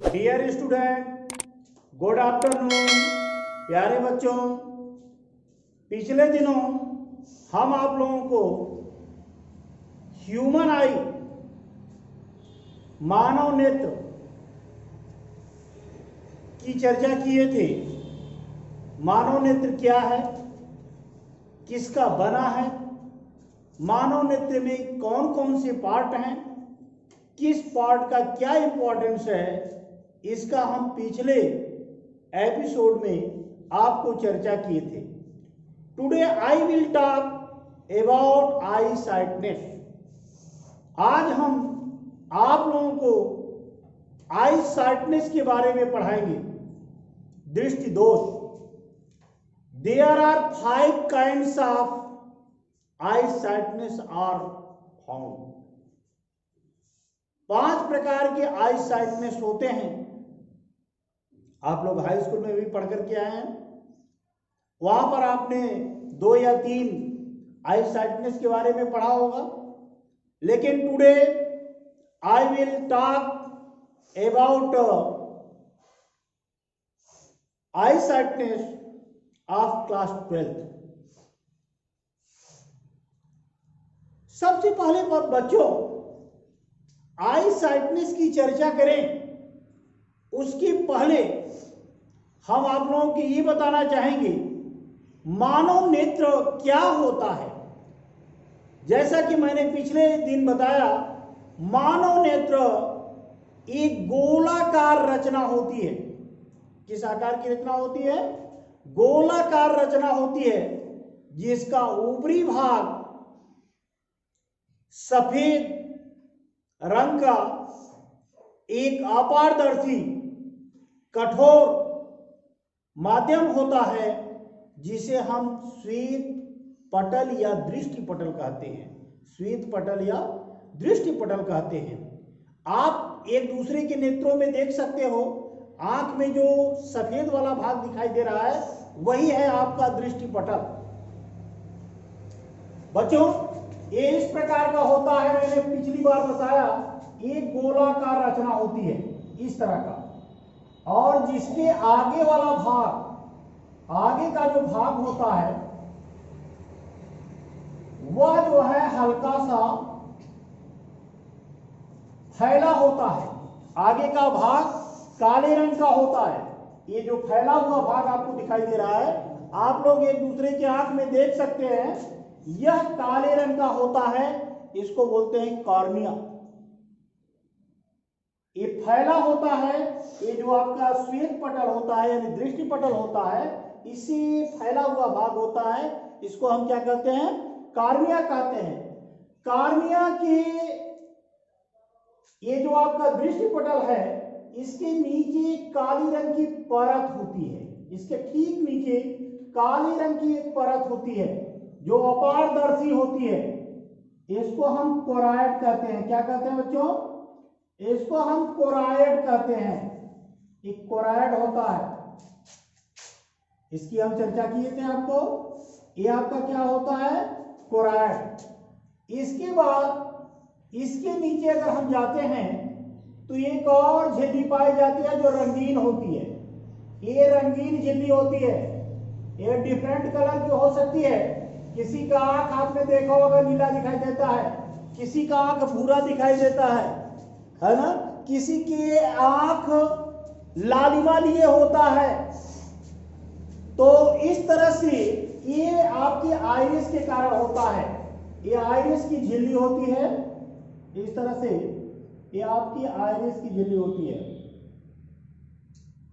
Dear student, good afternoon. प्यारे बच्चों, पिछले दिनों हम आप लोगों को ह्यूमन आई, मानव नेत्र की चर्चा किए थे। मानव नेत्र क्या है, किसका बना है, मानव नेत्र में कौन कौन से पार्ट हैं, किस पार्ट का क्या इंपॉर्टेंस है, इसका हम पिछले एपिसोड में आपको चर्चा किए थे। Today I will talk about I sightedness. आज हम आप लोगों को आई साइटनेस के बारे में पढ़ाएंगे। दृष्टि दोष। There are 5 kinds of eye sightness are found. 5 प्रकार के आई साइटनेस होते हैं। आप लोग हाई स्कूल में भी पढ़ करके आए हैं, वहां पर आपने 2 या 3 आई साइटनेस के बारे में पढ़ा होगा। लेकिन today I will talk about I sightedness of class 12th। सबसे पहले बच्चों, आई साइटनेस की चर्चा करें उसके पहले हम आप लोगों को ये बताना चाहेंगे मानव नेत्र क्या होता है। जैसा कि मैंने पिछले दिन बताया, मानव नेत्र एक गोलाकार रचना होती है। किस आकार की रचना होती है? गोलाकार रचना होती है, जिसका ऊपरी भाग सफेद रंग का एक अपारदर्शी कठोर माध्यम होता है, जिसे हम श्वेत पटल या दृष्टि पटल कहते हैं। श्वेत पटल या दृष्टि पटल कहते हैं। आप एक दूसरे के नेत्रों में देख सकते हो, आंख में जो सफेद वाला भाग दिखाई दे रहा है वही है आपका दृष्टि पटल। बच्चों, ये इस प्रकार का होता है। मैंने पिछली बार बताया, एक गोलाकार रचना होती है इस तरह का, और जिसके आगे वाला भाग, आगे का जो भाग होता है वह जो है हल्का सा फैला होता है। आगे का भाग काले रंग का होता है। ये जो फैला हुआ भाग आपको दिखाई दे रहा है, आप लोग एक दूसरे के आंख में देख सकते हैं, यह काले रंग का होता है। इसको बोलते हैं कॉर्निया। ये फैला होता है। ये जो आपका श्वेत पटल होता है यानी दृष्टि पटल होता है, इसी फैला हुआ भाग होता है। इसको हम क्या कहते हैं? कॉर्निया कहते हैं। कॉर्निया के ये जो आपका दृष्टि पटल है, इसके नीचे काली रंग की परत होती है। इसके ठीक नीचे काले रंग की एक परत होती है जो अपारदर्शी होती है। इसको हम कोराइड कहते हैं। क्या कहते हैं बच्चों? इसको हम कोराइड कहते हैं। एक कोराइड होता है, इसकी हम चर्चा किए थे आपको। ये आपका क्या होता है? कोराइड। इसके बाद इसके नीचे अगर हम जाते हैं तो एक और झिल्ली पाई जाती है जो रंगीन होती है। ये रंगीन झिल्ली होती है। ये डिफरेंट कलर की हो सकती है। किसी का आंख आपने देखा होगा नीला दिखाई देता है, किसी का आंख भूरा दिखाई देता है ना? किसी की आंख लालिमा लिए होता है। तो इस तरह से ये आपकी आइरिस के कारण होता है। ये आइरिस की झिल्ली होती है। इस तरह से ये आपकी आइरिस की झिल्ली होती है।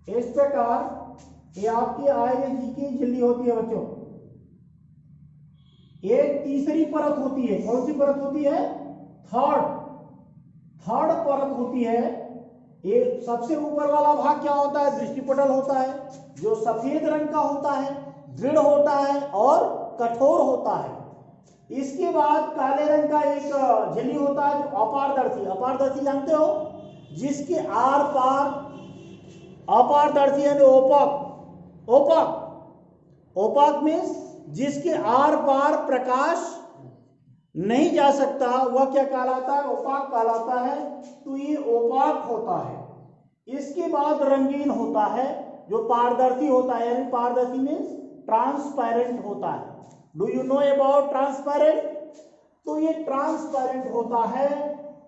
इस प्रकार ये आपकी आइरिस की झिल्ली होती है बच्चों। एक तीसरी परत होती है। कौन सी परत होती है? थर्ड परत होती है। ये सबसे ऊपर वाला भाग क्या होता है? दृष्टि पटल होता है, जो सफेद रंग का होता है, दृढ़ होता है और कठोर होता है। इसके बाद काले रंग का एक झिल्ली होता है जो अपारदर्शी। अपारदर्शी जानते हो? जिसके आर पार, अपारदर्शी यानी ओपाक। ओपाक मीन्स जिसके आर पार प्रकाश नहीं जा सकता, वह क्या कहलाता है? ओपाक कहलाता है। तो ये ओपाक होता है। इसके बाद रंगीन होता है, जो पारदर्शी होता है, यानी पारदर्शी मीन्स ट्रांसपेरेंट होता है। Do you know about transparent? तो ये ट्रांसपेरेंट होता है,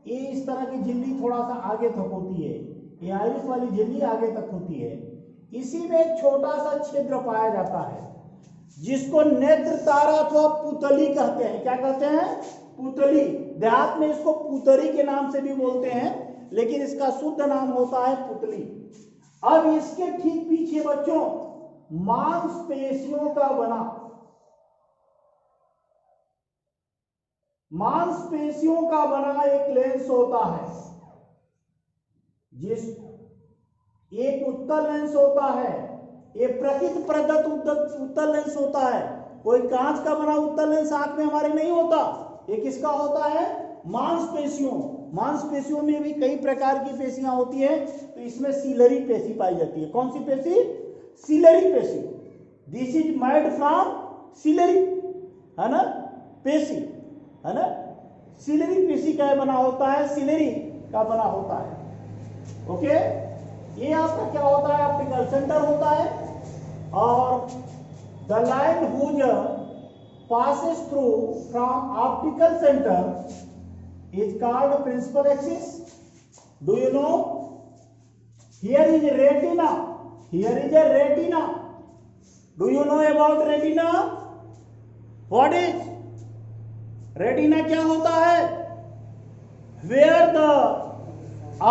ये इस तरह की झिल्ली थोड़ा सा आगे तक होती है, ये आइरिस वाली झिल्ली आगे तक होती है। इसी में एक छोटा सा छिद्र पाया जाता है जिसको नेत्र तारा अथवा पुतली कहते हैं। क्या कहते हैं? पुतली। देहात में इसको पुतरी के नाम से भी बोलते हैं, लेकिन इसका शुद्ध नाम होता है पुतली। अब इसके ठीक पीछे बच्चों मांसपेशियों का बना, मांसपेशियों का बना एक लेंस होता है, जिस एक उत्तल लेंस होता है, ये प्रकृत प्रदत्त उत्तल लेंस होता है। कोई कांच का बना उत्तल लेंस आंख में हमारे नहीं होता, ये किसका होता है? मांसपेशियों। मांसपेशियों में भी कई प्रकार की पेशियां होती है, तो इसमें सीलरी पेशी पाई जाती है। कौन सी पेशी? सीलरी पेशी। This is made from ciliary, है ना, पेशी, है ना। सीलरी पेशी का बना होता है, सीलरी का बना होता है। ओके, ये आपका क्या होता है? ऑप्टिकल सेंटर होता है। और the line whose passes through from optical center is called principal axis. Do you know? Here is retina. Here is a retina. Do you know about retina? What is retina? क्या होता है? Where the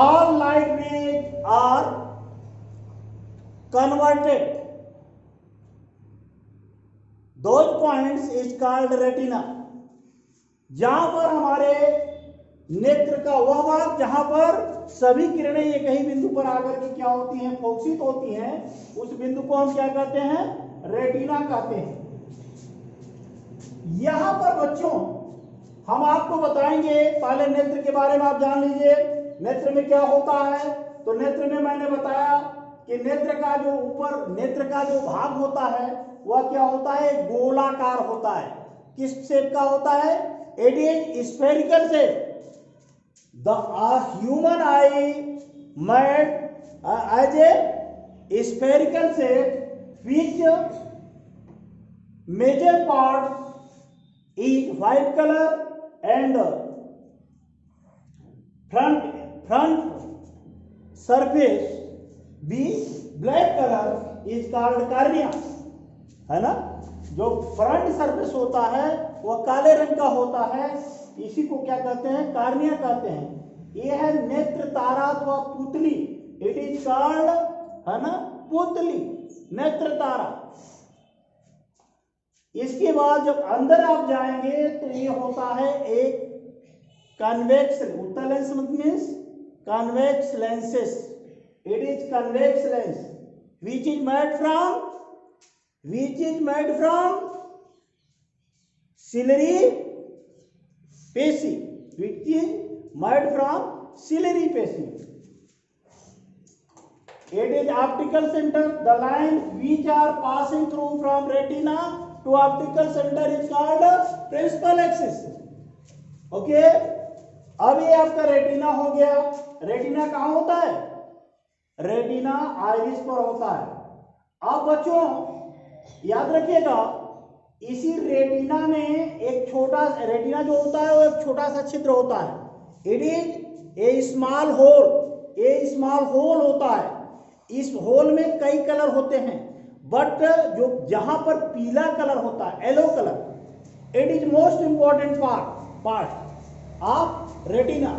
all light rays are converted, those points is called retina. जहां पर हमारे नेत्र का वह भाग जहां पर सभी किरणें एक ही बिंदु पर आकर के क्या होती हैं? फोकसित होती हैं, उस बिंदु को हम क्या कहते हैं? रेटिना कहते हैं। यहां पर बच्चों हम आपको बताएंगे, पहले नेत्र के बारे में आप जान लीजिए, नेत्र में क्या होता है। तो नेत्र में मैंने बताया कि नेत्र का जो ऊपर नेत्र का जो भाग होता है वह क्या होता है? गोलाकार होता है। किस शेप का होता है? It is spherical shape. The human eye made as a spherical shape which major part is white colour and front surface be black colour is called cornea, है ना। जो फ्रंट सरफेस होता है वह काले रंग का होता है, इसी को क्या कहते हैं? कार्निया कहते हैं। ये है नेत्र तारा अथवा पुतली। इट इज कॉल्ड, है ना, पुतली, नेत्र तारा। इसके बाद जब अंदर आप जाएंगे तो ये होता है एक कन्वेक्स, उत्तल lens means convex lenses. It is convex lens which is made from ciliary पेशी, which is made from ciliary पेशी. It is optical center. The line which are passing through from retina to optical center is called principal axis. Okay, अब ये आपका retina हो गया। Retina कहाँ होता है? रेटिना आइरिस पर होता है। अब बच्चों याद रखिएगा, इसी रेटिना में एक छोटा, रेटिना जो होता है वो एक छोटा सा छिद्र होता है। It is a small hole, a small hole होता है। इस होल में कई कलर होते हैं, बट जो जहां पर पीला कलर होता है, yellow colour, it is most important part of retina.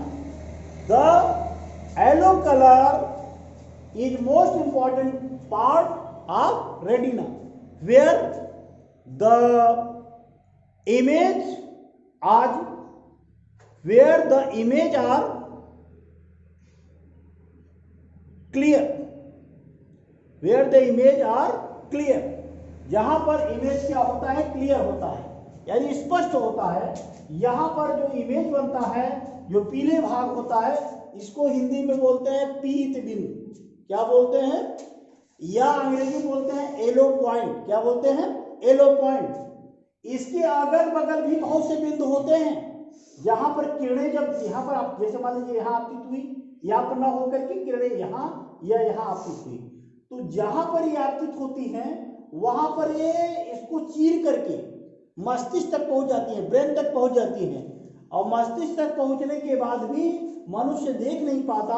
The yellow colour is most important part of retina, where the image are clear, where the image are clear, जहां पर इमेज क्या होता है? क्लियर होता है, यानी स्पष्ट होता है। यहां पर जो इमेज बनता है, जो पीले भाग होता है, इसको हिंदी में बोलते हैं पीत बिंदु। क्या बोलते हैं? या अंग्रेजी बोलते हैं येलो पॉइंट। क्या बोलते हैं? Yellow point. इसके अगल बगल भी बहुत से बिंदु होते हैं जहां पर किरणें, जब यहां पर आप जैसे मान लीजिए यहां आपकी हुई, यहां पर ना होकर के किरणें यहां या यहाँ आपतित हुई। तो जहां पर ये आपतित होती हैं वहां पर ये इसको चीर करके मस्तिष्क तक पहुंच जाती है, ब्रेन तक पहुंच जाती है, और मस्तिष्क तक पहुंचने के बाद भी मनुष्य देख नहीं पाता।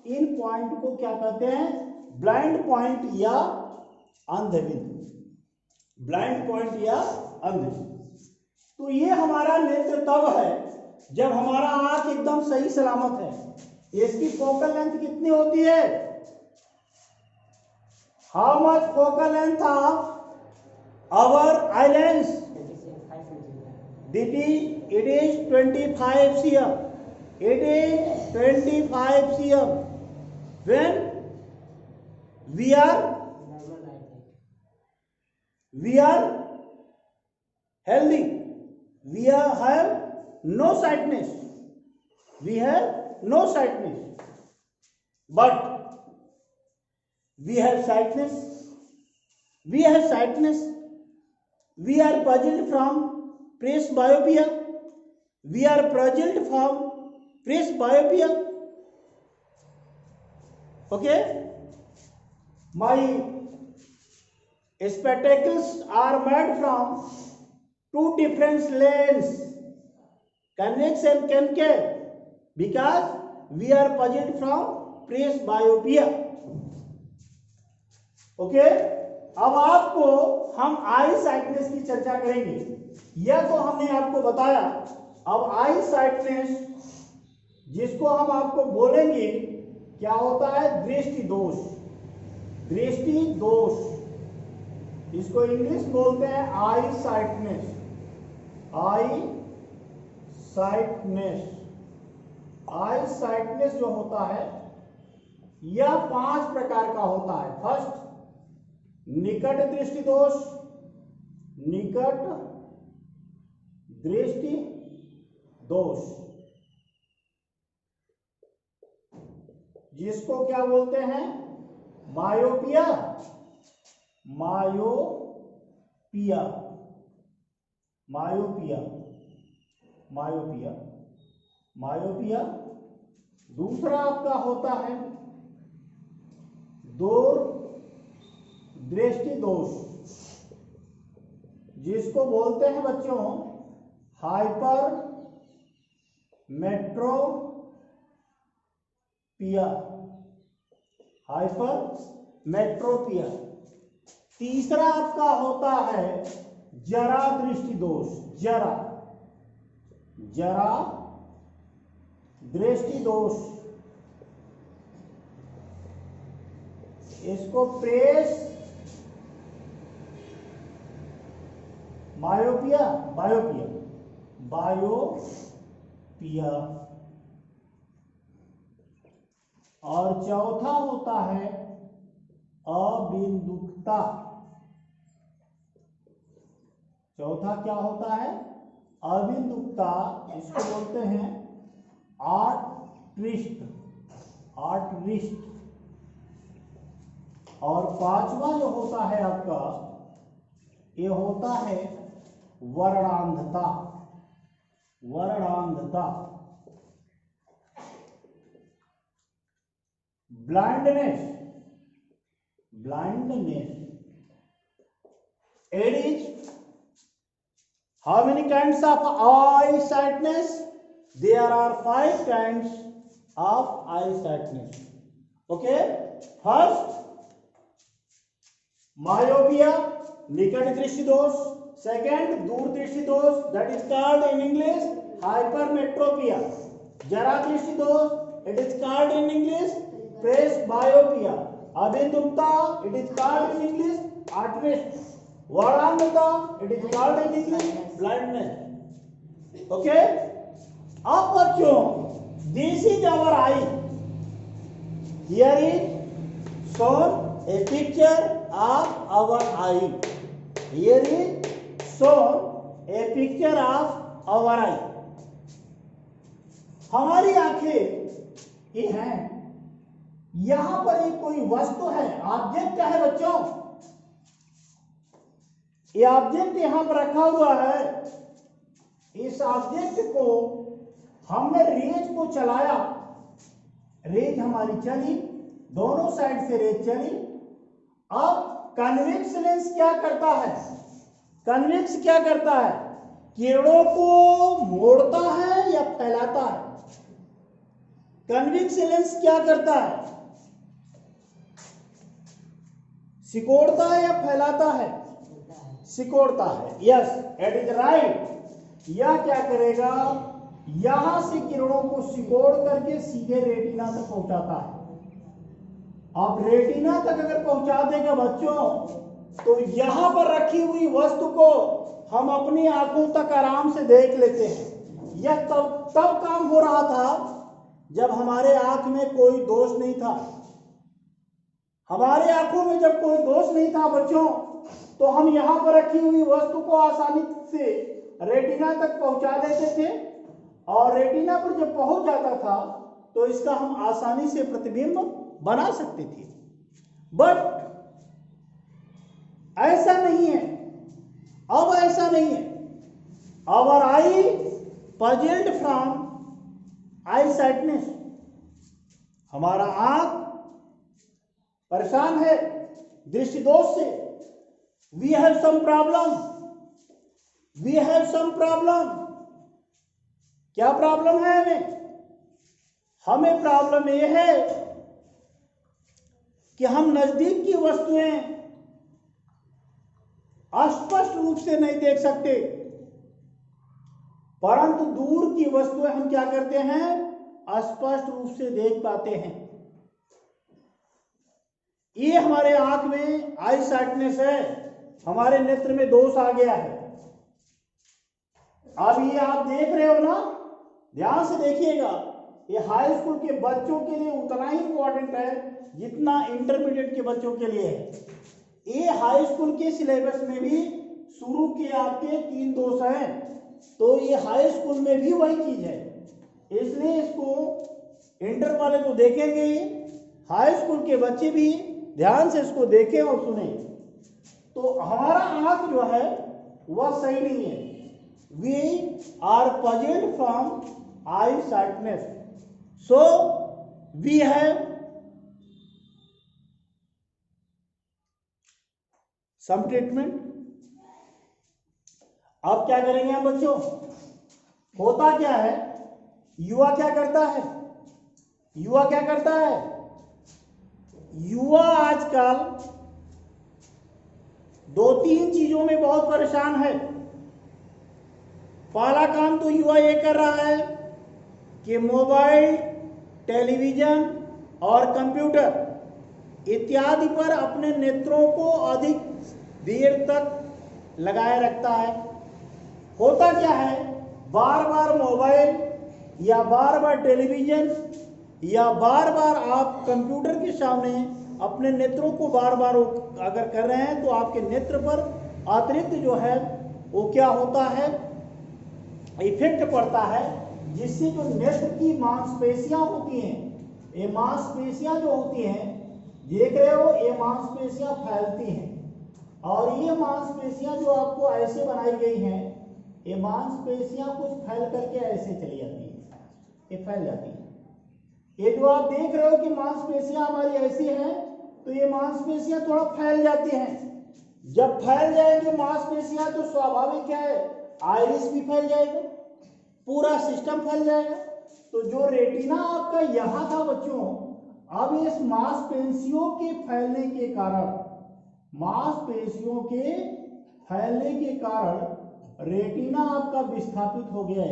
इन पॉइंट को क्या कहते हैं? ब्लाइंड पॉइंट या अंधबिंदु, ब्लाइंड पॉइंट या अंधबिंदु। तो ये हमारा नेत्र तब है जब हमारा आंख एकदम सही सलामत है। इसकी फोकल लेंथ कितनी होती है? How much focal length of our eye lens? It is 25 cm. It is 25 cm. When we are healthy, we have no sightness. We have no sightness, but we have sightness. We have sightness. We are puzzled from presbyopia. We are puzzled from presbyopia. Okay? My spectacles are made from two different lenses, convex and concave, because we are puzzled from presbyopia. Okay? अब आपको हम आई sightedness की चर्चा करेंगे। यह तो हमने आपको बताया। अब आई साइटनेस जिसको हम आपको बोलेंगे क्या होता है? दृष्टि दोष। दृष्टि दोष, इसको इंग्लिश बोलते हैं आई साइटनेस। आई साइटनेस, आई साइटनेस जो होता है यह 5 प्रकार का होता है। फर्स्ट, निकट दृष्टि दोष। निकट दृष्टि दोष जिसको क्या बोलते हैं? Myopia. Myopia, myopia, myopia, myopia. दूसरा आपका होता है दूर दृष्टि दोष, जिसको बोलते हैं बच्चों हाइपर मेट्रोपिया। हाइपर मेट्रोपिया। तीसरा आपका होता है जरा दृष्टि दोष। जरा, जरा दृष्टि दोष, इसको प्रेस मायोपिया, बायोपिया, बायोपिया। और चौथा होता है अबिंदुकता। चौथा क्या होता है? अबिंदुकता। इसको बोलते हैं आर्टरिस्ट, आर्टरिस्ट। और पांचवा जो होता है आपका, ये होता है वर्णांधता। वर्णांधता, blindness, blindness. It is how many kinds of eye sightness? There are 5 kinds of eye sightness. Okay? First, myopia, निकट दृष्टि दोष। सेकेंड, दूर दृष्टि दोष, that is called in English hypermetropia. जरा दृष्टि दोष, it is called in English presbyopia. अबिंदुकता, it is called in English artarist. वर्णांधता, it is called in English blindness. Okay? अब बच्चों, this is our eye. Here is shown a picture of our eye. Here is shown a picture of our eye. हमारी आंखें ये हैं। यहां पर एक कोई वस्तु है, ऑब्जेक्ट है बच्चों। ये ऑब्जेक्ट यहां पर रखा हुआ है। इस ऑब्जेक्ट को हमने रेज को चलाया, रेज हमारी चली, दोनों साइड से रेज चली। अब कन्वेक्स लेंस क्या करता है? कन्वेक्स क्या करता है? किरणों को मोड़ता है या फैलाता है? कन्वेक्स लेंस क्या करता है? सिकोड़ता है या फैलाता है? सिकोड़ता है। Yes, it is right. यह क्या करेगा? यहां से किरणों को सिकोड़ करके सीधे रेटिना तक पहुंचाता है। अब रेटिना तक अगर पहुंचा देगा बच्चों, तो यहां पर रखी हुई वस्तु को हम अपनी आंखों तक आराम से देख लेते हैं। यह तब काम हो रहा था जब हमारे आंख में कोई दोष नहीं था। हमारे आंखों में जब कोई दोष नहीं था बच्चों, तो हम यहां पर रखी हुई वस्तु को आसानी से रेटिना तक पहुंचा देते थे, और रेटिना पर जब पहुंच जाता था तो इसका हम आसानी से प्रतिबिंब बना सकते थे। बट ऐसा नहीं है, अब ऐसा नहीं है। Our eye puzzled from eye sightness, हमारा आंख परेशान है दृष्टि दोष से। We have some problem, we have some problem. क्या प्रॉब्लम है हमें? हमें प्रॉब्लम यह है कि हम नजदीक की वस्तुएं अस्पष्ट रूप से नहीं देख सकते, परंतु दूर की वस्तुएं हम क्या करते हैं? स्पष्ट रूप से देख पाते हैं। ये हमारे आंख में आई साइटनेस है, हमारे नेत्र में दोष आ गया है। अब ये आप देख रहे हो ना, ध्यान से देखिएगा। ये हाई स्कूल के बच्चों के लिए उतना ही इंपॉर्टेंट है जितना इंटरमीडिएट के बच्चों के लिए है। ये हाई स्कूल के सिलेबस में भी शुरू के आपके 3 दोष हैं, तो ये हाई स्कूल में भी वही चीज है, इसलिए इसको इंटर वाले तो देखेंगे, हाई स्कूल के बच्चे भी ध्यान से इसको देखें और सुने। तो हमारा आंख जो है वह सही नहीं है। We are puzzled from eye sightness, so we have some treatment. अब क्या करेंगे हम बच्चों? होता क्या है, युवा क्या करता है? युवा क्या करता है? युवा आजकल 2-3 चीजों में बहुत परेशान है। पहला काम तो युवा ये कर रहा है कि मोबाइल, टेलीविजन और कंप्यूटर इत्यादि पर अपने नेत्रों को अधिक देर तक लगाए रखता है। होता क्या है, बार बार मोबाइल या बार बार टेलीविजन या बार बार आप कंप्यूटर के सामने अपने नेत्रों को बार बार अगर कर रहे हैं, तो आपके नेत्र पर अतिरिक्त जो है वो क्या होता है, इफेक्ट पड़ता है, जिससे जो नेत्र की मांसपेशियां होती हैं, ये मांसपेशियां जो होती हैं, देख रहे हो, ये मांसपेशियां फैलती हैं, और ये मांसपेशियां जो आपको ऐसे बनाई गई हैं, ये मांसपेशियां कुछ फैल करके ऐसे चली जाती है, ये फैल जाती है। ये जो आप देख रहे हो कि मांसपेशियां हमारी ऐसी हैं, तो ये मांसपेशियां थोड़ा फैल जाती हैं। जब फैल जाएंगे मांसपेशियां, तो स्वाभाविक है आइरिस भी फैल जाएगा, पूरा सिस्टम फैल जाएगा। तो जो रेटिना आपका यहां था बच्चों, अब इस मांसपेशियों के फैलने के कारण, मांसपेशियों के फैलने के कारण रेटिना आपका विस्थापित हो गया।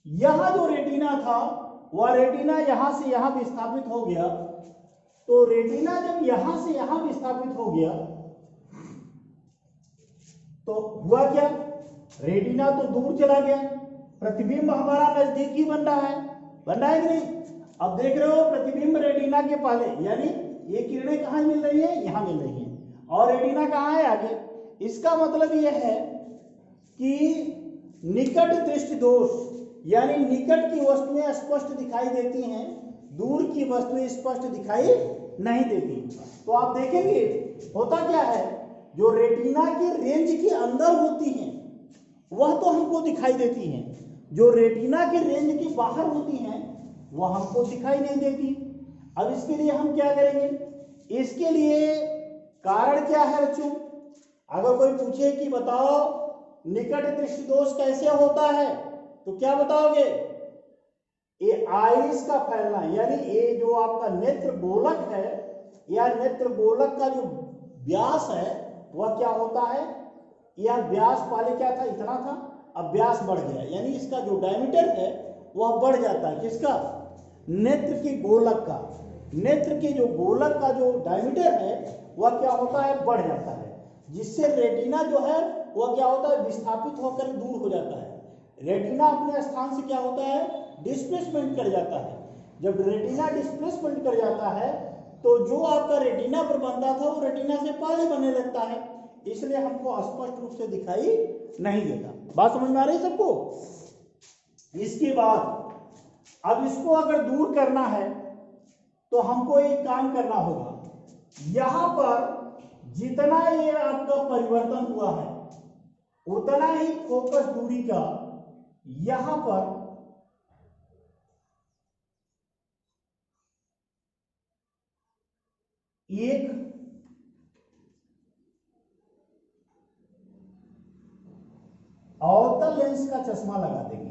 यहां जो रेटिना था वह रेटिना यहां से यहां विस्थापित हो गया। तो रेटिना जब यहां से यहां विस्थापित हो गया, तो हुआ क्या, रेटिना तो दूर चला गया, प्रतिबिंब हमारा नजदीकी बन रहा है कि नहीं? अब देख रहे हो प्रतिबिंब रेटिना के पहले, यानी ये किरणें कहां मिल रही है, यहां मिल रही है, और रेटिना कहां है, आगे। इसका मतलब यह है कि निकट दृष्टि दोष, यानी निकट की वस्तुएं स्पष्ट दिखाई देती हैं, दूर की वस्तुएं स्पष्ट दिखाई नहीं देती। तो आप देखेंगे होता क्या है, जो रेटिना के रेंज के अंदर होती हैं वह तो हमको दिखाई देती हैं, जो रेटिना के रेंज के बाहर होती हैं वह हमको दिखाई नहीं देती। अब इसके लिए हम क्या करेंगे, इसके लिए कारण क्या है बच्चों? अगर कोई पूछे कि बताओ निकट दृष्टि दोष कैसे होता है, तो क्या बताओगे? ये आइरिस का फैलना, यानी ये जो आपका नेत्र गोलक है या नेत्र गोलक का जो व्यास है वह क्या होता है, यह व्यास पहले क्या था, इतना था, अब व्यास बढ़ गया, यानी इसका जो डायमीटर है वह बढ़ जाता है। किसका? नेत्र के गोलक का। नेत्र के जो गोलक का जो डायमीटर है वह क्या होता है, बढ़ जाता है, जिससे रेटिना जो है वह क्या होता है, विस्थापित होकर दूर हो जाता है। रेटिना अपने स्थान से क्या होता है, डिस्प्लेसमेंट कर जाता है। जब रेटिना डिस्प्लेसमेंट कर जाता है तो जो आपका रेटिना पर बनता था वो रेटिना से पहले बनने लगता है, इसलिए हमको स्पष्ट रूप से दिखाई नहीं देता। बात समझ में आ रही है सबको? इसके बाद अब इसको अगर दूर करना है तो हमको एक काम करना होगा, यहां पर जितना ये आपका परिवर्तन हुआ है उतना ही फोकस दूरी का यहां पर एक अवतल लेंस का चश्मा लगा देंगे।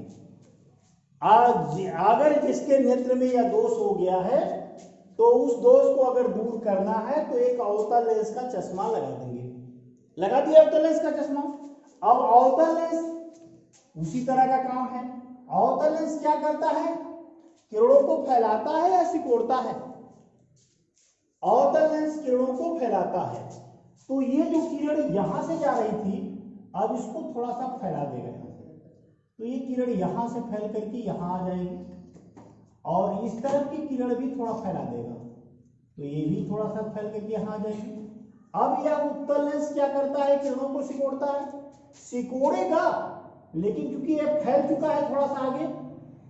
अगर जिसके नेत्र में यह दोष हो गया है तो उस दोष को अगर दूर करना है तो एक अवतल लेंस का चश्मा लगा देंगे। लगा दिया अवतल लेंस का चश्मा। अब अवतल लेंस उसी तरह का काम है। अवतल लेंस क्या करता है, किरणों को फैलाता है या सिकोड़ता है? अवतल लेंस किरणों को फैलाता है। तो ये जो किरण यहां से जा रही थी अब इसको थोड़ा सा फैला देगा, तो ये किरण यहां से फैल करके यहां आ जाएगी और इस तरफ की किरण भी थोड़ा फैला देगा, तो ये भी थोड़ा सा फैल करके यहां आ जाएगी। अब यह उत्तल लेंस क्या करता है, किरणों को सिकोड़ता है, सिकोड़ेगा, लेकिन क्योंकि ये फैल चुका है थोड़ा सा आगे,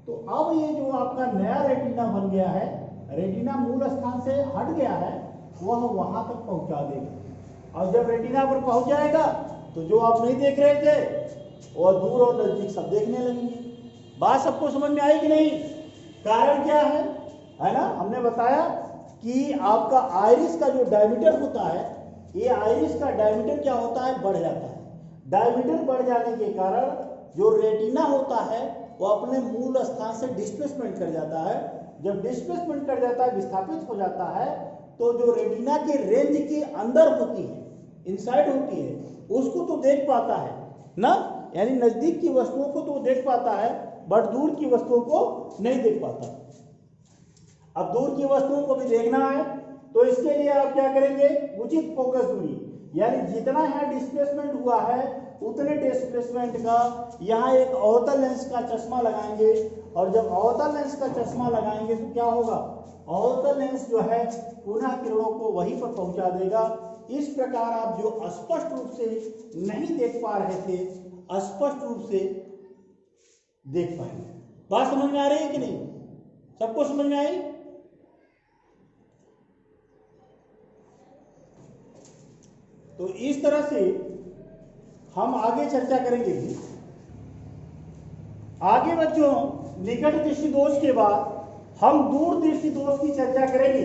तो अब ये जो आपका नया रेटिना बन गया है, रेटिना मूल स्थान से हट गया है, वह वहां तक पहुंचा देगा। और जब रेटिना पर पहुंच जाएगा तो जो आप नहीं देख रहे थे और दूर और नजदीक सब देखने लगेंगे। बात सबको समझ में आई कि नहीं? कारण क्या है ना? हमने बताया कि आपका आइरिस का जो डायमीटर होता है, ये आइरिस का डायमीटर क्या होता है, बढ़ जाता है। डायमीटर बढ़ जाने के कारण जो रेटिना होता है वो अपने मूल स्थान से डिस्प्लेसमेंट कर जाता है। जब डिस्प्लेसमेंट कर जाता है, विस्थापित हो जाता है, तो जो रेटिना के रेंज के अंदर होती है, इनसाइड होती है, उसको तो देख पाता है ना, यानी नजदीक की वस्तुओं को तो देख पाता है, बट दूर की वस्तुओं को नहीं देख पाता। अब दूर की वस्तुओं को भी देखना है तो इसके लिए आप क्या करेंगे, उचित फोकस दूरी, यानी जितना यहाँ डिस्प्लेसमेंट हुआ है उतने डिस्प्लेसमेंट का यहाँ एक अवतल लेंस का चश्मा लगाएंगे। और जब अवतल लेंस का चश्मा लगाएंगे तो क्या होगा, अवतल लेंस जो है पुनः किरणों को वहीं पर पहुंचा देगा। इस प्रकार आप जो स्पष्ट रूप से नहीं देख पा रहे थे, स्पष्ट रूप से देख पाएंगे। बात समझ में आ रही है कि नहीं? सबको समझ में आई? तो इस तरह से हम आगे चर्चा करेंगे। आगे बच्चों निकट दृष्टि दोष के बाद हम दूर दृष्टि दोष की चर्चा करेंगे,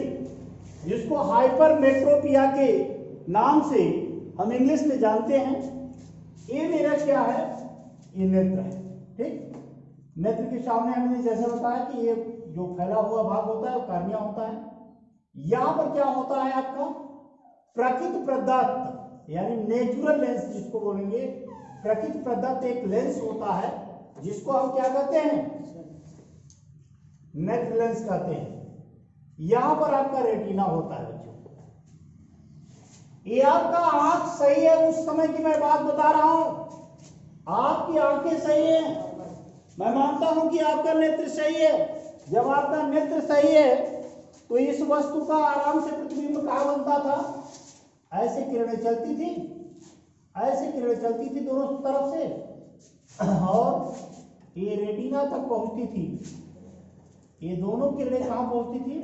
जिसको हाइपरमेट्रोपिया के नाम से हम इंग्लिश में जानते हैं। ये मेरा क्या है, ये नेत्र है। ठीक, नेत्र के सामने हमने जैसे बताया कि ये जो फैला हुआ भाग होता है वो कार्निया होता है। यहां पर क्या होता है आपका प्रकृति प्रदत्त, यानी नेचुरल लेंस जिसको बोलेंगे, प्रकृति प्रदत्त एक लेंस होता है जिसको हम क्या कहते हैं, नेत्र लेंस कहते हैं। यहां पर आपका रेटिना होता है बच्चों। ये आपका आंख सही है, उस समय की मैं बात बता रहा हूं, आपकी आंखें सही है, मैं मानता हूं कि आपका नेत्र सही है। जब आपका नेत्र सही है तो इस वस्तु का आराम से प्रतिबिंब कहां बनता था, ऐसे किरणें चलती थी, ऐसे किरणें चलती थी दोनों तरफ से, और ये रेटिना तक पहुंचती थी। ये दोनों किरणें कहां पहुंचती थी,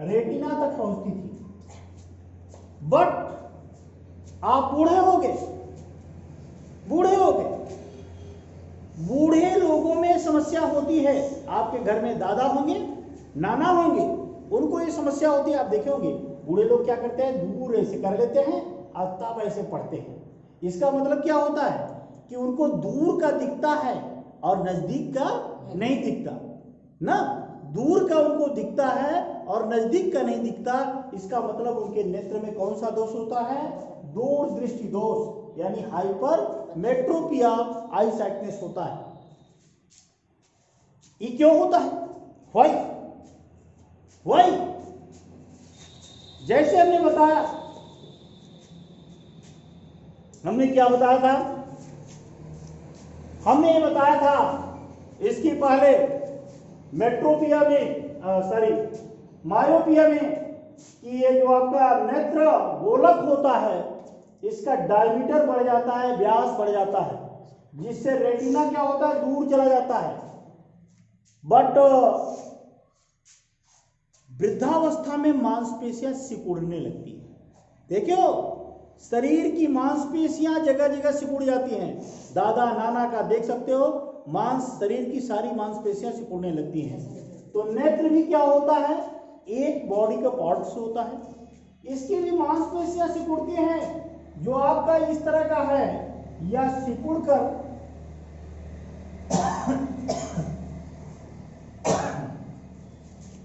रेटिना तक पहुंचती थी। बट आप बूढ़े हो गए, बूढ़े हो गए। बूढ़े लोगों में समस्या होती है। आपके घर में दादा होंगे, नाना होंगे, उनको ये समस्या होती है। आप देखे होंगे बूढ़े लोग क्या करते हैं, दूर ऐसे कर लेते हैं और तब ऐसे पढ़ते हैं। इसका मतलब क्या होता है कि उनको दूर का दिखता है और नजदीक का नहीं दिखता ना। दूर का उनको दिखता है और नजदीक का नहीं दिखता। इसका मतलब उनके नेत्र में कौन सा दोष होता है, दूर दृष्टि दोष, यानी हाइपर मेट्रोपिया आई साइटनेस होता है। ये क्यों होता है, वाई वाई? जैसे हमने बताया, हमने क्या बताया था, हमने ये बताया था इसकी पहले मेट्रोपिया में सॉरी मायोपिया में कि ये जो आपका नेत्र गोलक होता है इसका डायमीटर बढ़ जाता है, व्यास बढ़ जाता है, जिससे रेटिना क्या होता है, दूर चला जाता है। बट वृद्धावस्था में मांसपेशियां सिकुड़ने लगती है। देखियो शरीर की मांसपेशियां जगह जगह सिकुड़ जाती हैं। दादा नाना का देख सकते हो, शरीर की सारी मांसपेशियां सिकुड़ने लगती हैं। तो नेत्र भी क्या होता है, एक बॉडी का पार्ट होता है, इसकी भी मांसपेशियां सिकुड़ती हैं। जो आपका इस तरह का है या सिकुड़ कर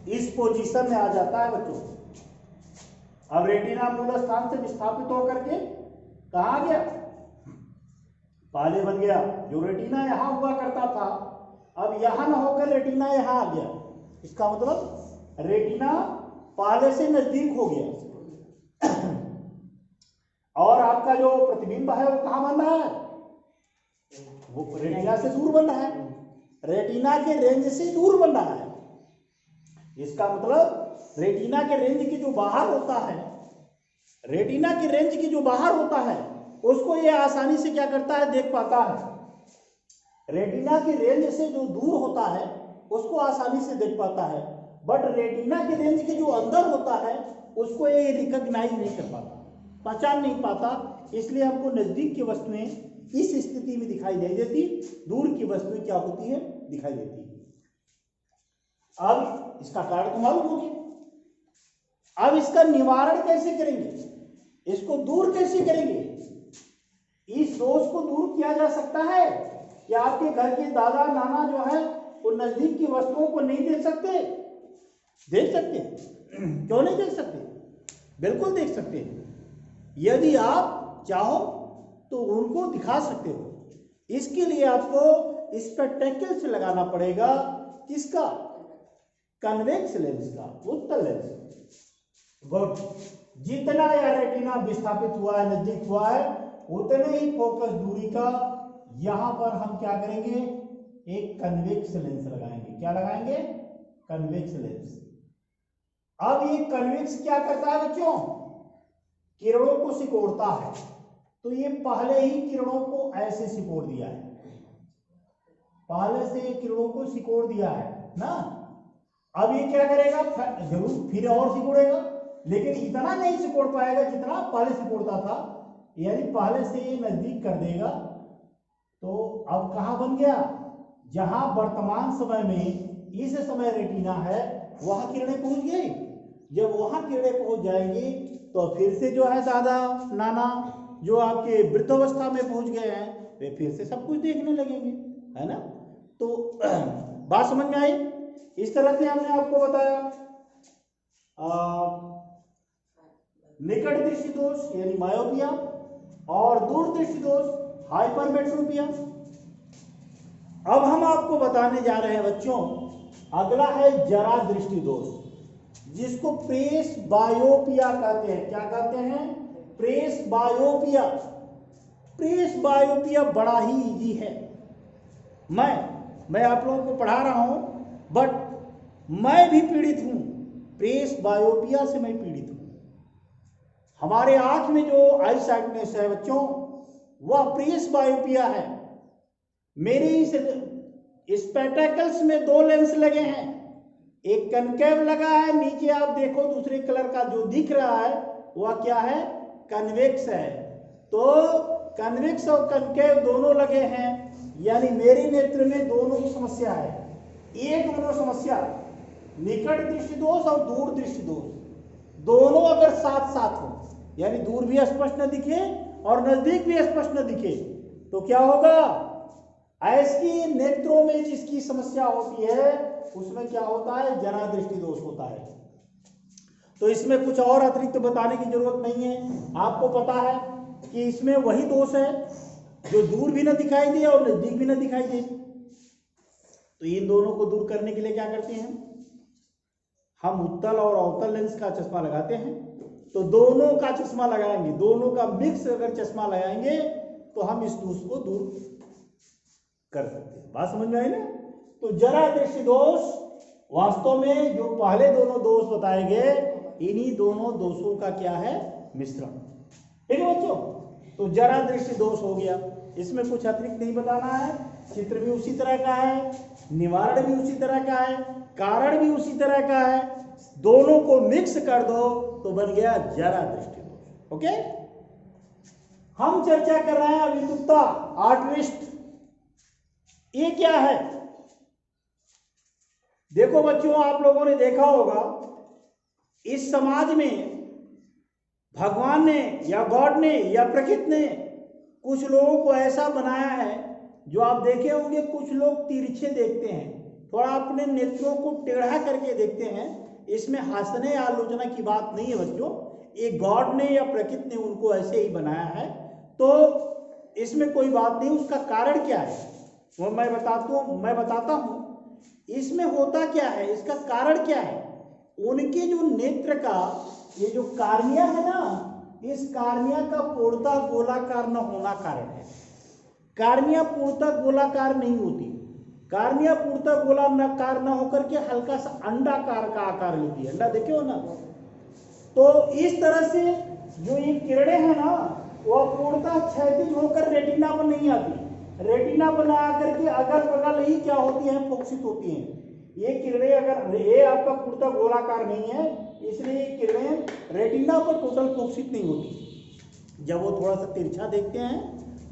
इस पोजीशन में आ जाता है बच्चों। अब रेटिना मूल स्थान से विस्थापित होकर के कहा गया, पहले बन गया। जो रेटिना यहां हुआ करता था अब यहां ना होकर रेटिना यहां आ गया। इसका मतलब रेटिना पहले से नजदीक हो गया और आपका जो प्रतिबिंब है वो कहां बन रहा है, वो रेटिना से दूर बन रहा है, रेटिना के रेंज से दूर बन रहा है। इसका मतलब रेटिना के रेंज के जो बाहर होता है, रेटिना के रेंज के जो बाहर होता है उसको ये आसानी से क्या करता है, देख पाता है। रेटिना के रेंज से जो दूर होता है उसको आसानी से देख पाता है, बट रेटिना के रेंज के जो अंदर होता है उसको ये रिकॉग्नाइज नहीं कर पाता, पहचान नहीं पाता। इसलिए हमको नजदीक की वस्तुएं इस स्थिति में दिखाई नहीं देती, दूर की वस्तुएं क्या होती है, दिखाई देती है। अब इसका कारण तो मालूम हो गया। अब इसका निवारण कैसे करेंगे, इसको दूर कैसे करेंगे? इस दोष को दूर किया जा सकता है कि आपके घर के दादा नाना जो है वो नजदीक की वस्तुओं को नहीं देख सकते? देख सकते। क्यों नहीं देख सकते? बिल्कुल देख सकते हैं। यदि आप चाहो तो उनको दिखा सकते हो। इसके लिए आपको स्पेक्टेकल्स लगाना पड़ेगा। किसका? कन्वेक्स लेंस का, उत्तल लेंस। गुड। जितना यह रेटिना विस्थापित हुआ है, नजदीक हुआ है, उतने ही फोकस दूरी का यहां पर हम क्या करेंगे, एक कन्वेक्स लेंस लगाएंगे। क्या लगाएंगे? Convex lens. अब ये कन्वेक्स क्या करता है बच्चों? किरणों को सिकोड़ता है। तो ये पहले ही किरणों को ऐसे सिकोड़ दिया है, पहले से ये किरणों को सिकोड़ दिया है ना। अब ये क्या करेगा, जरूर फिर और सिकोड़ेगा, लेकिन इतना नहीं सिकोड़ पाएगा जितना पहले सिकोड़ता था। यानी पहले से ये नजदीक कर देगा। तो अब कहां बन गया, जहां वर्तमान समय में इस समय रेटिना है वहां किरणें पहुंच गई। जब वहां किरणें पहुंच जाएंगी तो फिर से जो है दादा नाना जो आपके वृद्धावस्था में पहुंच गए हैं वे फिर से सब कुछ देखने लगेंगे, है ना। तो बात समझ में आई? इस तरह से हमने आपको बताया निकट दृष्टि दोष यानी मायोपिया और दूर दृष्टि दोष हाइपरमेट्रोपिया। अब हम आपको बताने जा रहे हैं बच्चों, अगला है जरा दृष्टि दोष, जिसको प्रेस बायोपिया कहते हैं। क्या कहते हैं? प्रेस बायोपिया। प्रेस बायोपिया बड़ा ही इजी है। मैं आप लोगों को पढ़ा रहा हूं, बट मैं भी पीड़ित हूं, प्रेस बायोपिया से मैं पीड़ित हूं। हमारे आंख में जो आई साइटनेस है बच्चों, वह प्रेस बायोपिया है। मेरे इस स्पेक्टेकल्स में दो लेंस लगे हैं, एक कनकेव लगा है, नीचे आप देखो दूसरे कलर का जो दिख रहा है वह क्या है, कन्वेक्स है। तो कन्वेक्स और कनकेव दोनों लगे हैं, यानी मेरे नेत्र में दोनों की समस्या है। एक दोनों समस्या, निकट दृष्टि दोष और दूर दृष्टि दोष दोनों अगर साथ साथ हो, यानी दूर भी स्पष्ट न दिखे और नजदीक भी स्पष्ट न दिखे, तो क्या होगा? ऐसी नेत्रों में जिसकी समस्या होती है उसमें क्या होता है? जरा दृष्टि दोष होता है। तो इसमें कुछ और अतिरिक्त बताने की जरूरत नहीं है, आपको पता है कि इसमें वही दोष है जो दूर भी ना दिखाई दे और नजदीक भी ना दिखाई दे। तो इन दोनों को दूर करने के लिए क्या करते हैं? हम उत्तल और अवतल लेंस का चश्मा लगाते हैं। तो दोनों का चश्मा लगाएंगे, दोनों का मिक्स अगर चश्मा लगाएंगे तो हम इस दोष को दूर कर सकते हैं। बात समझ में आई ना? तो जरा दृष्टि दोष वास्तव में जो पहले दोनों दोष बताए गए, इन्हीं दोनों दोषों का क्या है? मिश्रण। ठीक है बच्चों? तो जरा दृष्टि दोष हो गया, इसमें कुछ अतिरिक्त नहीं बताना है। चित्र भी उसी तरह का है, निवारण भी उसी तरह का है, कारण भी उसी तरह का है। दोनों को मिक्स कर दो तो बन गया जरा दृष्टि दोष। ओके, हम चर्चा कर रहे हैं अभिमुखता, आर्टरिस्ट। ये क्या है? देखो बच्चों, आप लोगों ने देखा होगा इस समाज में भगवान ने या गॉड ने या प्रकृति ने कुछ लोगों को ऐसा बनाया है, जो आप देखे होंगे कुछ लोग तिरछे देखते हैं, थोड़ा अपने नेत्रों को टेढ़ा करके देखते हैं। इसमें हंसने या आलोचना की बात नहीं है बच्चों, ये गॉड ने या प्रकृति ने उनको ऐसे ही बनाया है। तो इसमें कोई बात नहीं। उसका कारण क्या है वो मैं बताता हूं। इसमें होता क्या है, इसका कारण क्या है? उनके जो नेत्र का ये जो कार्निया है ना, इस कार्निया का पूर्णतः गोलाकार न होना कारण है। कार्निया पूर्णतः गोलाकार नहीं होती। कार्निया पूर्णतः गोलाकार न होकर के हल्का सा अंडाकार का आकार लेती है। अंडा देखे हो ना? तो इस तरह से जो ये किरणें हैं ना, वह पूर्णतः क्षैतिज होकर रेटिना पर नहीं आती। रेटिना बना करके अगल बगल ही क्या होती है? फोकसित होती हैं। ये किरणें अगर ये आपका पूर्णतः गोलाकार नहीं है, इसलिए ये किरणें रेटिना पर टोटल फोकसित नहीं होती। जब वो थोड़ा सा तिरछा देखते हैं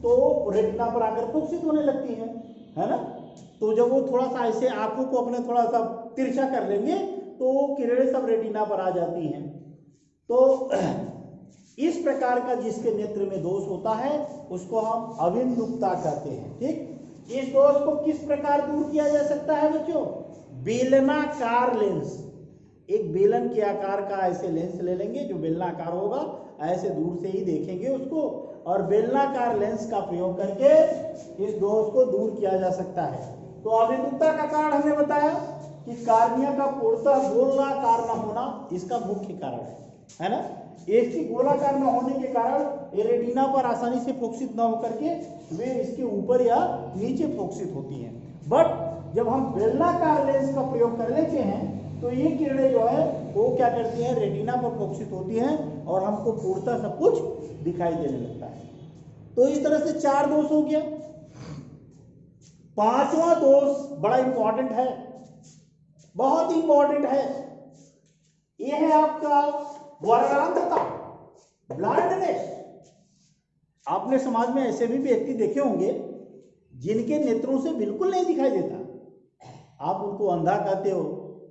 तो रेटिना पर आकर फोकसित होने लगती है ना? तो जब वो थोड़ा सा ऐसे आंखों को अपने थोड़ा सा तिरछा कर लेंगे तो वो किरणें सब रेटिना पर आ जाती हैं। तो इस प्रकार का जिसके नेत्र में दोष होता है उसको हम अभिमुखता कहते हैं। ठीक, इस दोष को किस प्रकार दूर किया जा सकता है बच्चों? बेलनाकार लेंस, एक बेलन के आकार का ऐसे लेंस ले लेंगे जो बेलनाकार होगा, ऐसे दूर से ही देखेंगे उसको, और बेलनाकार लेंस का प्रयोग करके इस दोष को दूर किया जा सकता है। तो अभिमुखता का कारण हमने बताया कि कार्निया का पूर्णतः गोलाकार न होना इसका मुख्य कारण है ना? इसकी गोलाकार न होने के कारण ये रेटिना पर आसानी से फोकसित न होकर के वे इसके ऊपर या नीचे फोकसित होती हैं। बट जब हम बेलनाकार लेंस का प्रयोग कर लेते हैं तो ये किरणें जो है वो क्या करती हैं? रेटिना पर फोकसित होती हैं और हमको पूर्णतः सब कुछ दिखाई देने लगता है। तो इस तरह से 4 दोष हो गया। 5वां दोष बड़ा इंपॉर्टेंट है, बहुत इंपॉर्टेंट है। यह है आपका वर्णांधता, ब्लाइंडनेस। आपने समाज में ऐसे भी व्यक्ति देखे होंगे जिनके नेत्रों से बिल्कुल नहीं दिखाई देता। आप उनको अंधा कहते हो,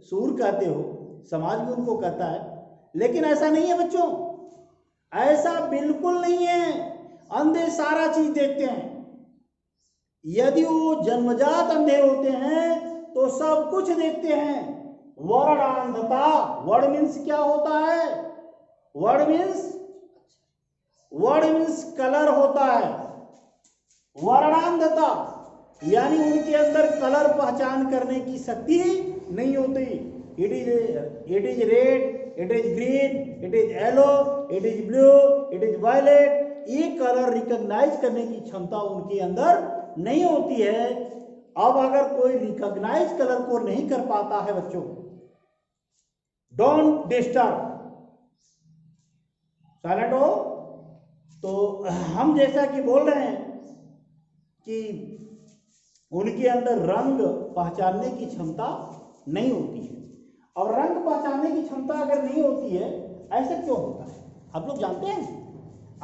सूर कहते हो, समाज भी उनको कहता है, लेकिन ऐसा नहीं है बच्चों, ऐसा बिल्कुल नहीं है। अंधे सारा चीज देखते हैं। यदि वो जन्मजात अंधे होते हैं तो सब कुछ देखते हैं। वर्णांधता, वर्ड मीन्स क्या होता है? वर्ड मीन्स कलर होता है। वर्णांधता यानी उनके अंदर कलर पहचान करने की शक्ति नहीं होती। It is red, it is green, it is yellow, it is blue, it is violet. ये कलर रिकॉग्नाइज करने की क्षमता उनके अंदर नहीं होती है। अब अगर कोई रिकॉग्नाइज कलर को नहीं कर पाता है बच्चों, डोंट डिस्टर्ब, साइलेंट हो। तो हम जैसा कि बोल रहे हैं कि उनके अंदर रंग पहचानने की क्षमता नहीं होती है। और रंग पहचानने की क्षमता अगर नहीं होती है, ऐसा क्यों होता है आप लोग जानते हैं?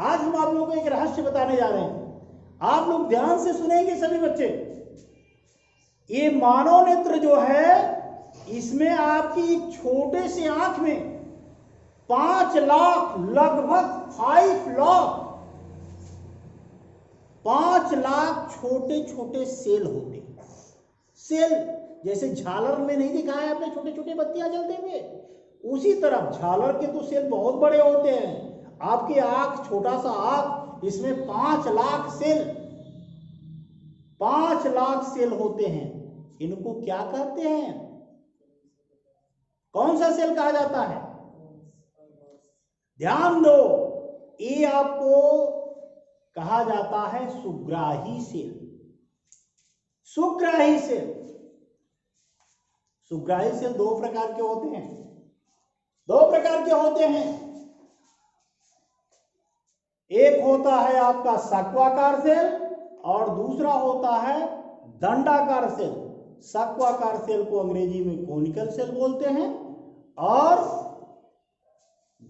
आज हम आप लोगों को एक रहस्य बताने जा रहे हैं। आप लोग ध्यान से सुनेंगे सभी बच्चे। ये मानव नेत्र जो है इसमें आपकी एक छोटे से आंख में 5 लाख, लगभग 5 लाख, 5 लाख छोटे छोटे सेल होते हैं। सेल जैसे झालर में नहीं दिखा है आपने छोटे छोटे बत्तियां जलते हुए, उसी तरह झालर के तो सेल बहुत बड़े होते हैं। आपकी आंख, छोटा सा आंख, इसमें 5 लाख सेल, 5 लाख सेल होते हैं। इनको क्या कहते हैं? कौन सा सेल कहा जाता है? ध्यान दो, ये आपको कहा जाता है सुग्राही सेल। सुग्राही सेल, सुग्राही सेल 2 प्रकार के होते हैं, 2 प्रकार के होते हैं। एक होता है आपका सक्वाकार सेल और दूसरा होता है दंडाकार सेल। सक्वाकार सेल को अंग्रेजी में कोनिकल सेल बोलते हैं और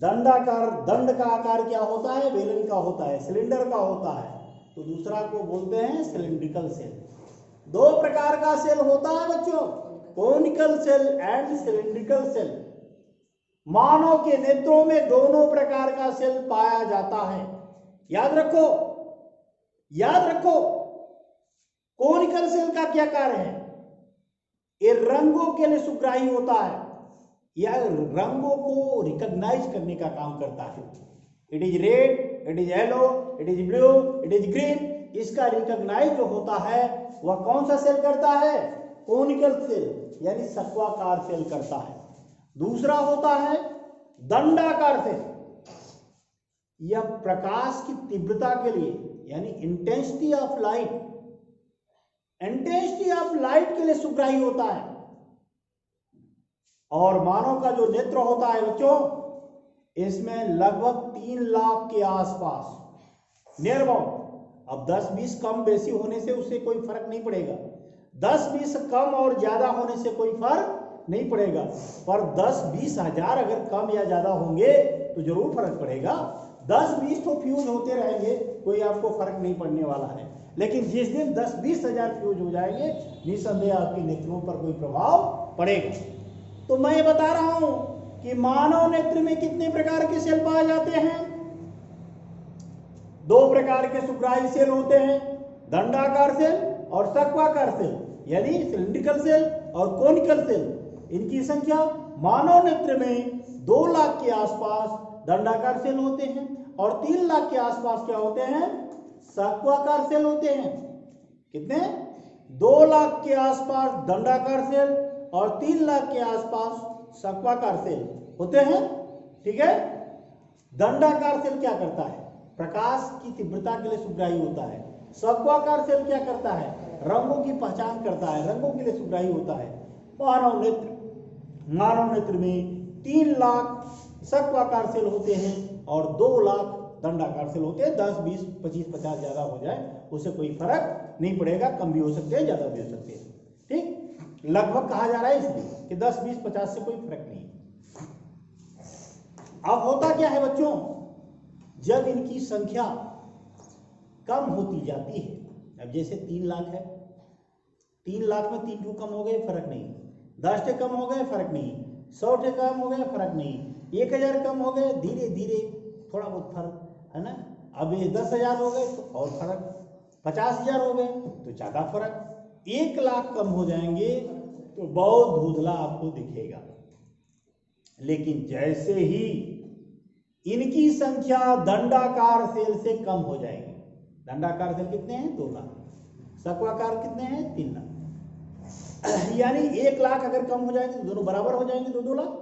दंडाकार, दंड का आकार क्या होता है? बेलन का होता है, सिलेंडर का होता है, तो दूसरा को बोलते हैं सिलिंड्रिकल सेल। 2 प्रकार का सेल होता है बच्चों, conical cell and cylindrical cell. मानव के नेत्रों में दोनों प्रकार का सेल पाया जाता है। याद रखो, याद रखो, कोनिकल सेल का क्या कार्य है? ये रंगों के लिए सुग्राही होता है, यह रंगों को रिकॉग्नाइज करने का काम करता है। It is red, it is yellow, it is blue, it is green. इसका रिकॉग्नाइज जो होता है वह कौन सा सेल करता है? कोनिकल सेल यानी सक्वाकार सेल करता है। दूसरा होता है दंडाकार सेल। यह प्रकाश की तीव्रता के लिए यानी intensity of light, intensity of light के लिए सुग्राही होता है। और मानव का जो नेत्र होता है बच्चों, इसमें लगभग 3 लाख के आसपास, नियर अबाउट। अब 10-20 कम बेसी होने से उससे कोई फर्क नहीं पड़ेगा, 10-20 कम और ज्यादा होने से कोई फर्क नहीं पड़ेगा, पर 10-20 हजार अगर कम या ज्यादा होंगे तो जरूर फर्क पड़ेगा। 10-20 तो फ्यूज होते रहेंगे, कोई आपको फर्क नहीं पड़ने वाला है। लेकिन जिस दिन 10-20 हजार फ्यूज हो जाएंगे, निसंदेह आपके नेत्रों पर कोई प्रभाव पड़ेगा। तो मैं ये बता रहा हूं कि मानव नेत्र में कितने प्रकार के सेल पाए जाते हैं? 2 प्रकार के सुग्राही सेल होते हैं, दंडाकार सेल और सक्वाकार सेल यानी सिलिंड्रिकल सेल और कोनिकल सेल। इनकी संख्या मानव नेत्र में 2 लाख के आसपास दंडाकार सेल होते हैं और 3 लाख के आसपास क्या होते हैं? सक्वाकार सेल होते हैं। कितने? 2 लाख के आसपास दंडाकार सेल और 3 लाख के आसपास सक्वाकार सेल होते हैं। ठीक है। दंडाकार सेल क्या करता है? प्रकाश की तीव्रता के लिए सुग्राही होता है। सक्वाकार सेल क्या करता है? रंगों की पहचान करता है, रंगों के लिए सुग्राही होता है। मानव नेत्र में 3 लाख सक्वाकार सेल होते हैं और 2 लाख दंडाकार सेल होते हैं। 10, 20, 25, 50 ज्यादा हो जाए उससे कोई फर्क नहीं पड़ेगा, कम भी हो सकते हैं, ज्यादा भी हो सकते हैं। ठीक, लगभग कहा जा रहा है इसलिए कि 10, 20, 50 से कोई फर्क नहीं है। अब होता क्या है बच्चों, जब इनकी संख्या कम होती जाती है, अब जैसे 3 लाख है, 3 लाख में 3 कम हो गए फर्क नहीं, 10 कम हो गए फर्क नहीं, 100 कम हो गए फर्क नहीं, 1000 कम हो गए, धीरे धीरे थोड़ा बहुत फर्क है ना। अब ये 10,000 हो गए तो और फर्क, 50,000 हो गए तो ज्यादा फर्क, 1 लाख कम हो जाएंगे तो बहुत धुंधला आपको दिखेगा। लेकिन जैसे ही इनकी संख्या दंडाकार सेल से कम हो जाएगी, दंडाकार सेल कितने हैं? 2 लाख, सक्वाकार कितने हैं? 3 लाख, यानी 1 लाख अगर कम हो जाएंगे तो दोनों बराबर हो जाएंगे, 2-2 लाख।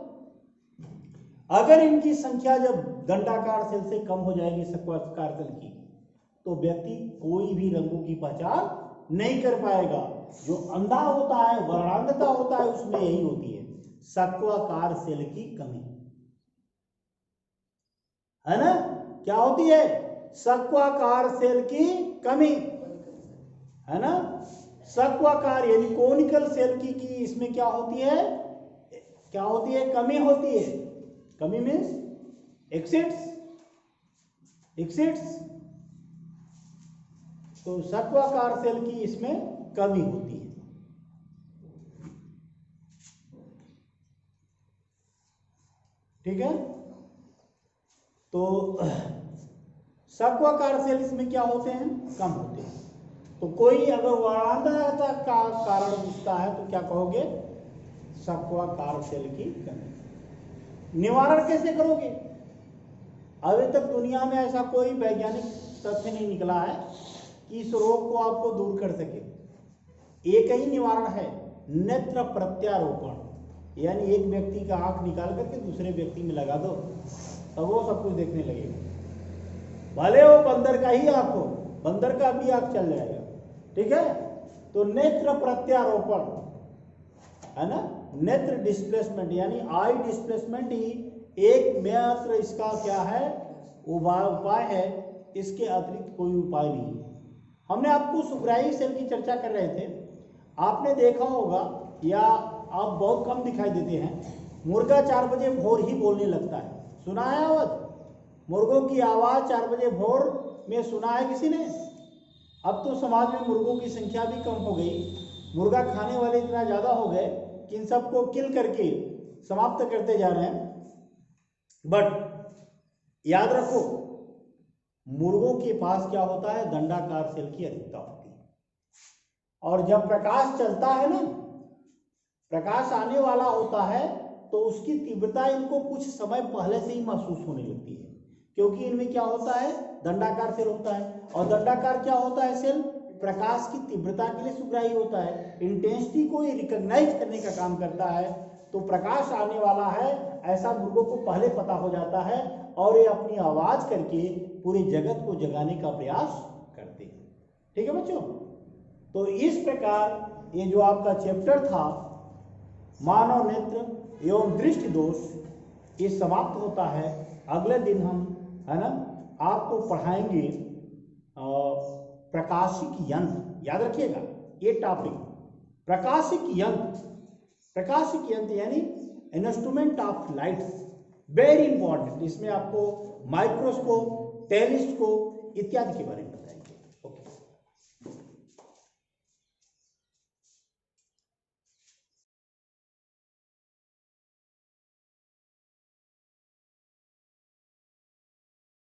अगर इनकी संख्या जब दंडाकार सेल से कम हो जाएगी सक्वाकार सेल की, तो व्यक्ति कोई भी रंगों की पहचान नहीं कर पाएगा। जो अंधा होता है, वर्णांधता होता है, उसमें यही होती है, सक्वाकार सेल की कमी, है ना। क्या होती है? सक्वाकार सेल की कमी, है ना। सक्वाकार यानी कोनिकल सेल की इसमें क्या होती है? क्या होती है? कमी होती है। कमी मीन्स एक्सिट्स, तो सक्वाकार सेल की इसमें कमी होती है। ठीक है। तो सक्वाकार सेल इसमें क्या होते हैं, कम होते हैं। तो कोई अगर वर्णांतरता का कारण पूछता है तो क्या कहोगे, सक्वाकार सेल की कमी। निवारण कैसे करोगे, अभी तक दुनिया में ऐसा कोई वैज्ञानिक तथ्य नहीं निकला है कि इस रोग को आपको दूर कर सके। एक ही निवारण है, नेत्र प्रत्यारोपण, यानी एक व्यक्ति का आंख निकाल करके दूसरे व्यक्ति में लगा दो, तब वो सब कुछ देखने लगेगा। भले वो बंदर का ही आंख हो, बंदर का भी आंख चल जाएगा, ठीक है। तो नेत्र प्रत्यारोपण है ना, नेत्र डिस्प्लेसमेंट यानी आई डिस्प्लेसमेंट ही एकमात्र इसका क्या है, उपाय है। इसके अतिरिक्त कोई उपाय नहीं है। हमने आपको सुग्राही सेल की चर्चा कर रहे थे, आपने देखा होगा या आप बहुत कम दिखाई देते हैं, मुर्गा 4 बजे भोर ही बोलने लगता है। सुना है आवाज, मुर्गों की आवाज 4 बजे भोर में सुना है किसी ने? अब तो समाज में मुर्गों की संख्या भी कम हो गई, मुर्गा खाने वाले इतना ज्यादा हो गए कि इन सबको किल करके समाप्त करते जा रहे हैं। बट याद रखो, मुर्गों के पास क्या होता है, दंडाकार सेल की अधिकता होती है। और जब प्रकाश चलता है ना, प्रकाश आने वाला होता है, तो उसकी तीव्रता इनको कुछ समय पहले से ही महसूस होने लगती है, क्योंकि इनमें क्या होता है, दंडाकार सेल होता है। और दंडाकार क्या होता है सेल, प्रकाश की तीव्रता के लिए सुग्राही होता है, इंटेंसिटी को ये रिकॉग्नाइज करने का काम करता है। तो प्रकाश आने वाला है ऐसा मुर्गों को पहले पता हो जाता है और ये अपनी आवाज करके पूरे जगत को जगाने का प्रयास करते हैं। ठीक है बच्चों, तो इस प्रकार ये जो आपका चैप्टर था मानव नेत्र एवं दृष्टि दोष, ये समाप्त होता है। अगले दिन हम है ना आपको पढ़ाएंगे प्रकाशिक यंत्र। याद रखिएगा ये टॉपिक, प्रकाशिक यंत्र। प्रकाशिक यंत्र यानी instrument of lights, very important. इसमें आपको माइक्रोस्कोप, टेलीस्कोप इत्यादि के बारे में बताया।